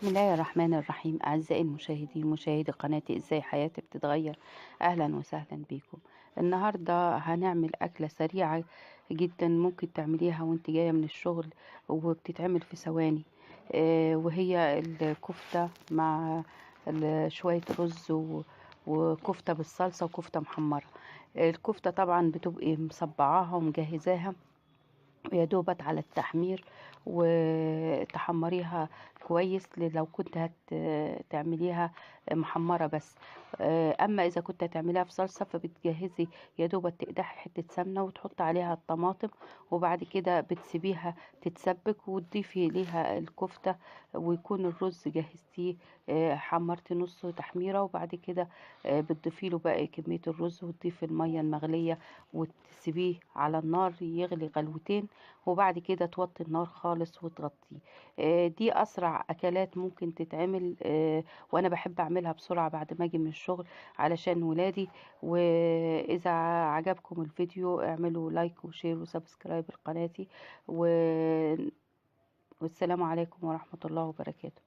بسم الله الرحمن الرحيم. أعزائي المشاهدين مشاهدي قناتي إزاي حياتي بتتغير، أهلا وسهلا بيكم. النهاردة هنعمل أكلة سريعة جدا ممكن تعمليها وانت جاية من الشغل وبتتعمل في ثواني. وهي الكفتة مع شوية رز وكفتة بالصلصة وكفتة محمرة. الكفتة طبعا بتبقي مصبعاها ومجهزاها يا دوبت على التحمير، وتحمريها كويس لو كنت هتعمليها محمرة بس. اما اذا كنت هتعمليها في صلصة فبتجهزي يا دوبت تقدحي حتة سمنة وتحط عليها الطماطم، وبعد كده بتسيبيها تتسبك وتضيفي ليها الكفتة، ويكون الرز جهزتيه حمرتي نصه تحميرة، وبعد كده بتضيفي له باقي كمية الرز وتضيفي المية المغلية وتسيبيه على النار يغلي غلوتين، وبعد كده توطي النار خالص وتغطيه. دي اسرع اكلات ممكن تتعمل، وانا بحب اعملها بسرعة بعد ما اجي من الشغل علشان ولادي. واذا عجبكم الفيديو اعملوا لايك وشير وسبسكرايب لقناتي والسلام عليكم ورحمة الله وبركاته.